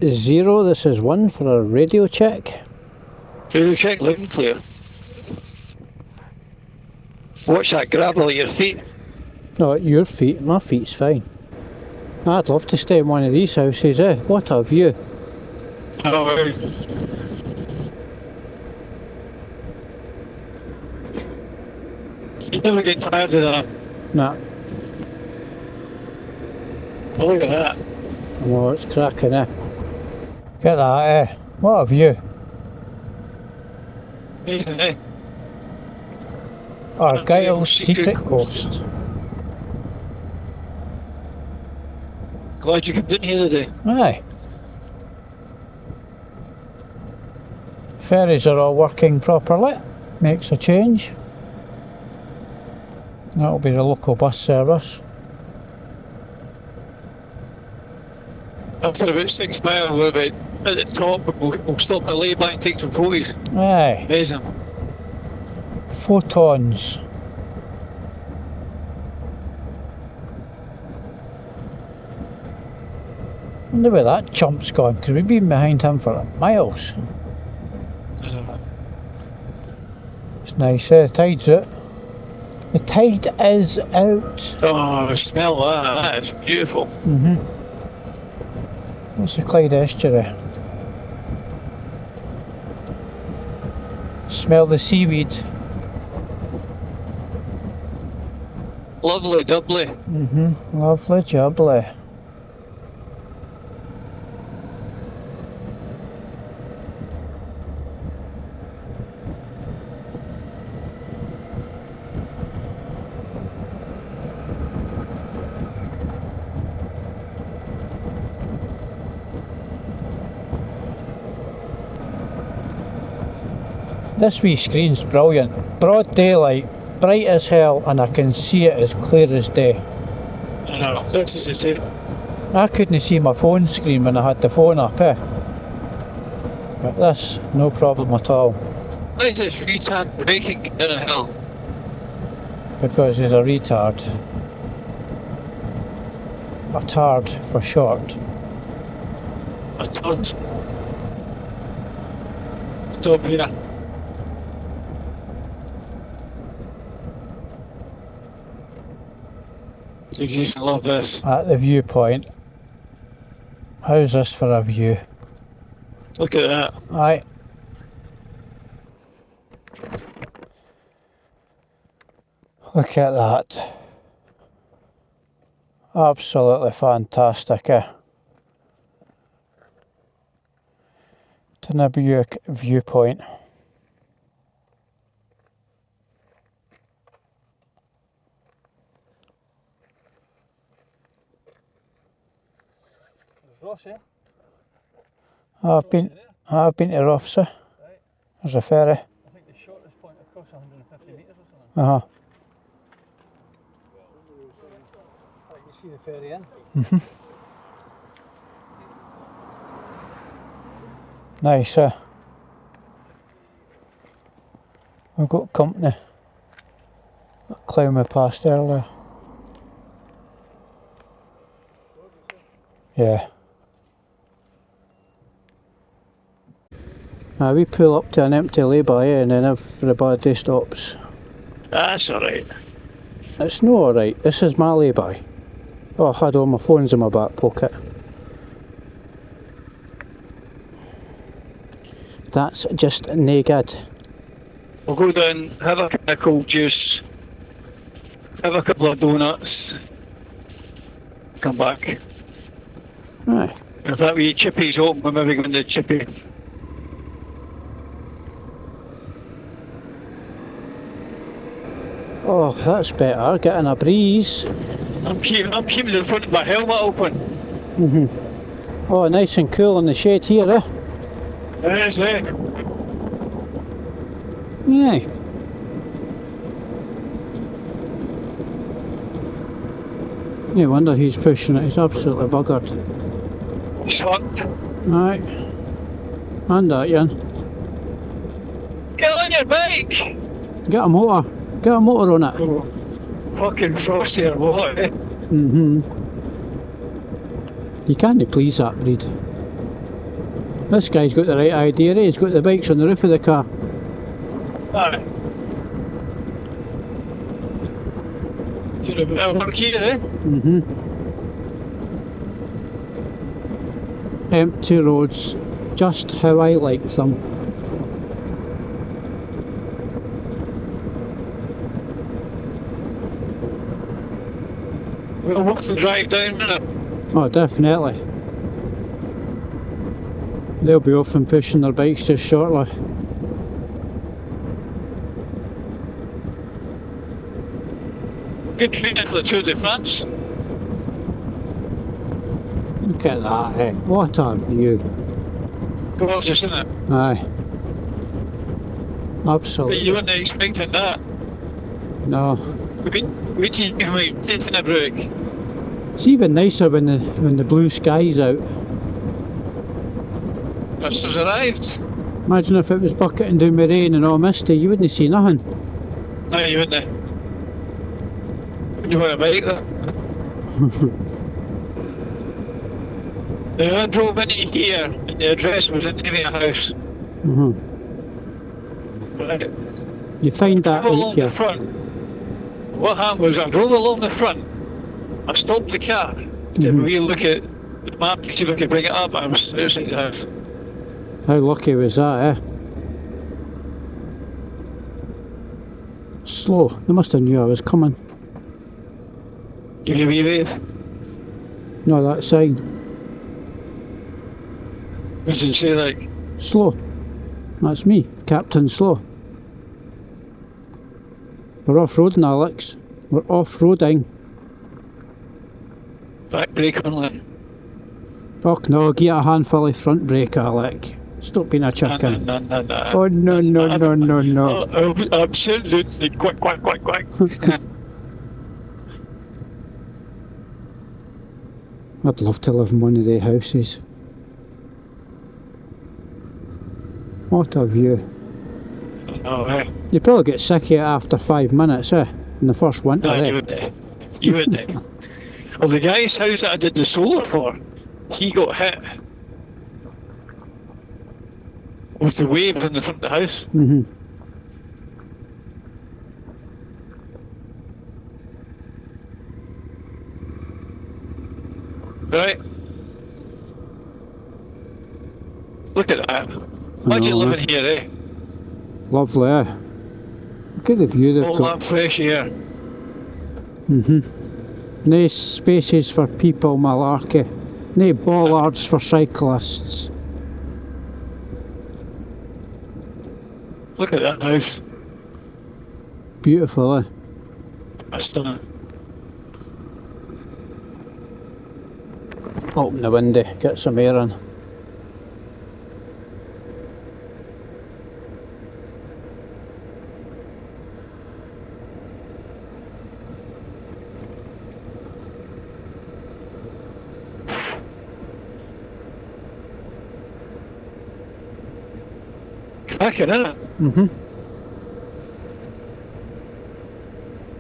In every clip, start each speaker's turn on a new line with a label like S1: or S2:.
S1: 0, this is 1 for a radio check.
S2: Radio check, loud and clear. Watch that gravel at your feet.
S1: No, at your feet, my feet's fine. I'd love to stay in one of these houses, eh? What a view.
S2: Oh, right. You never get tired of that.
S1: Nah.
S2: Oh, look at that.
S1: Oh, it's cracking, eh? Get that, eh? What a view.
S2: Amazing, eh?
S1: Argyle's Secret Coast.
S2: Glad you came down here today.
S1: Aye. Ferries are all working properly. Makes a change. That'll be the local bus service.
S2: After about 6 miles, we're about at the top, but we'll stop at lay-by and take some photos.
S1: Aye.
S2: Amazing.
S1: Photons. Wonder where that chump's gone, because we've been behind him for miles. It's nice, eh? The tide's out. The tide is out.
S2: Oh, smell that. That is beautiful.
S1: What's the Clyde estuary? Smell the seaweed.
S2: Lovely, doubly.
S1: Lovely jubbly. This wee screen's brilliant. Broad daylight, bright as hell, and I can see it as clear as day.
S2: I know, this is it.
S1: I couldn't see my phone screen when I had the phone up, eh? But this, no problem at all.
S2: Why is this retard braking in a hill?
S1: Because he's a retard. A tard for short.
S2: A turd. Stop here. You used to love this.
S1: At the viewpoint. How's this for a view?
S2: Look at that.
S1: Aye. Look at that. Absolutely fantastic, eh? Tighnabruaich viewpoint.
S3: Ross, eh?
S1: I've been to Ross, eh? There's a ferry.
S3: I think the shortest point across 150 metres or something. Like you see the ferry in.
S1: Nice, we've got company. That clown we passed earlier. Yeah. We pull up to an empty lay-by, and then everybody stops.
S2: That's alright.
S1: It's not alright, this is my lay-by. Oh, I had all my phones in my back pocket. That's just nae good.
S2: We'll go down, have a cup of cold juice, have a couple of donuts, come back.
S1: Aye.
S2: If that wee chippy's open, we're maybe going to chippy.
S1: Oh, that's better, getting a breeze.
S2: I'm keeping the front of my helmet open.
S1: Oh, nice and cool in the shade here, eh?
S2: Yes, eh?
S1: Yeah. No wonder he's pushing it, he's absolutely buggered.
S2: He's fucked.
S1: Right. And that, Ian.
S2: Get on your bike!
S1: Get a motor. Get a motor on it.
S2: Oh, fucking frosty or what, eh?
S1: You can't please that breed. This guy's got the right idea, eh? He's got the bikes on the roof of the car.
S2: Aye. Should have been work here, eh?
S1: Empty roads, just how I like them.
S2: We'll walk the drive down now.
S1: Oh, definitely. They'll be off and pushing their bikes just shortly.
S2: Good training for the Tour de France.
S1: Look at that, eh? What a view.
S2: Gorgeous, isn't it?
S1: Aye.
S2: But
S1: Absolutely.
S2: you weren't expecting that.
S1: No.
S2: Wait till you give me Tighnabruaich.
S1: It's even nicer when the blue sky's out.
S2: Just has arrived.
S1: Imagine if it was bucketing down with rain and all misty, you wouldn't see nothing.
S2: No, you wouldn't. You want a bike there? I drove in here and the address was in the house. Right.
S1: You find that
S2: Drove
S1: out
S2: along
S1: here.
S2: the front. What happened was I drove along the front. I stopped the car to have a wee look at the map to see if I could bring it up. I was outside the house.
S1: How lucky was that, eh? Slow. They must have knew I was coming.
S2: Give you a wee wave.
S1: No, that sign.
S2: What does it say like?
S1: Slow. That's me, Captain Slow. We're off-roading, Alex. We're off-roading.
S2: Back brake only.
S1: Fuck no, get a handful of front brake, Alec. Stop being a chicken.
S2: No.
S1: Oh no.
S2: Absolutely. Quack.
S1: I'd love to live in one of their houses. What a view.
S2: No, eh?
S1: You probably get sick of it after 5 minutes, eh? In the first winter,
S2: No,
S1: eh?
S2: you wouldn't. Well, the guy's house that I did the solar for, he got hit with the waves in the front of the house. Right? Look at that. Imagine
S1: know,
S2: living here, eh?
S1: Lovely, eh? Look at the view they've
S2: All
S1: got.
S2: that fresh air.
S1: Nice spaces for people, malarkey. No bollards for cyclists.
S2: Look at that house.
S1: Beautiful, eh?
S2: That's stunning.
S1: Open the window, get some air in.
S2: Cracking, isn't it?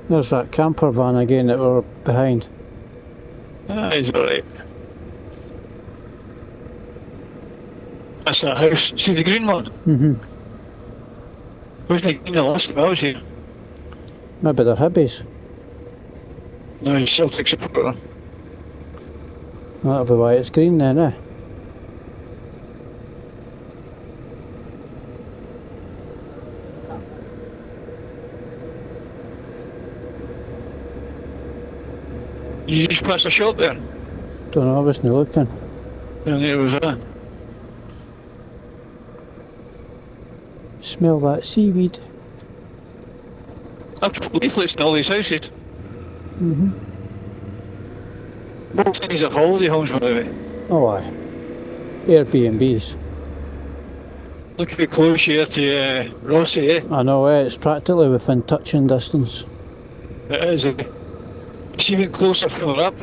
S1: There's that camper van again that we're behind.
S2: Ah, he's alright. That's that house. See the green one? Wasn't it green the last time I was here?
S1: Maybe they're hibbies.
S2: No, he's Celtic supporter.
S1: That'll be why it's green then, eh?
S2: You just passed a shop there.
S1: Don't know, I wasn't looking.
S2: And there was that.
S1: Smell that seaweed.
S2: I've put leaflets in all these houses. Most of these are holiday homes, by the way.
S1: Oh aye. Airbnbs.
S2: Look how close you are to Rossi, eh?
S1: I know, eh? It's practically within touching distance.
S2: It is, eh? It's even closer further up.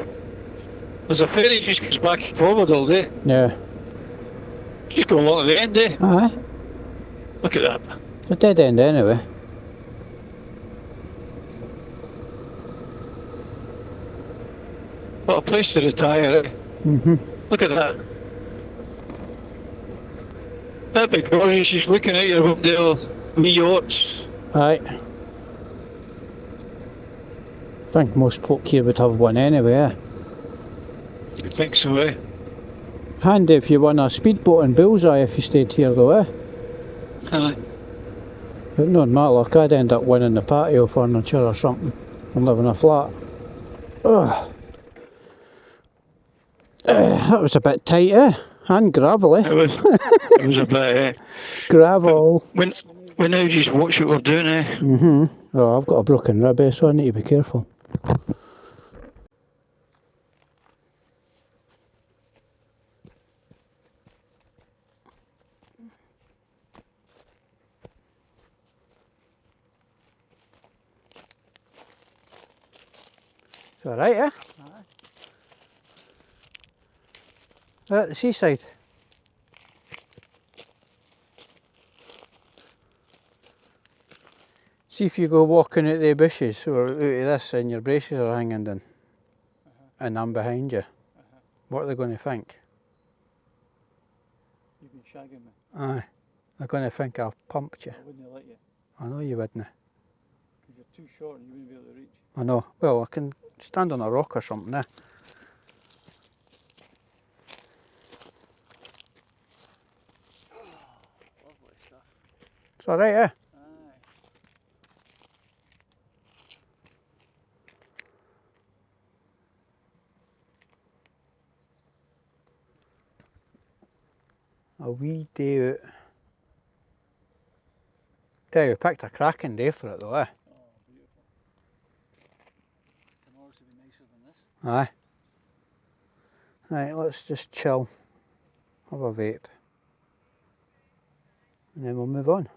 S2: There's a ferry just goes back and forward all day.
S1: Yeah.
S2: Just go along to the end, eh?
S1: Aye.
S2: Look at that.
S1: It's a dead end anyway.
S2: What a place to retire, eh? Look at that. That big Rosie, she's looking at you up there, wee yachts.
S1: Aye. I think most folk here would have one anyway, eh?
S2: You think so, eh?
S1: Handy if you won a speedboat in Bullseye if you stayed here though, eh?
S2: Aye.
S1: But no, in my luck, I'd end up winning the patio furniture or something and live in a flat. Ugh. That was a bit tight, eh? And gravelly.
S2: It was a bit, eh?
S1: Gravel.
S2: We now just watch what we're doing, eh?
S1: Oh, I've got a broken rib, eh, so I need to be careful. It's alright, eh?
S3: Aye.
S1: They're at the seaside. See if you go walking out the bushes or out of this and your braces are hanging down and I'm behind you. What are they going to think?
S3: You've been shagging me.
S1: Aye, they're going to think I've pumped you.
S3: I wouldn't let you.
S1: I know you wouldn't.
S3: Because you're too short and you wouldn't be able to reach.
S1: I know. Well, I can stand on a rock or something, eh?
S3: Lovely stuff.
S1: It's alright, eh?
S3: Aye.
S1: A wee day out. Tell you, we picked a cracking day for it though, eh?
S3: Oh, beautiful. Tomorrow's will be nicer than this.
S1: Aye. Right, let's just chill. Have a vape. And then we'll move on.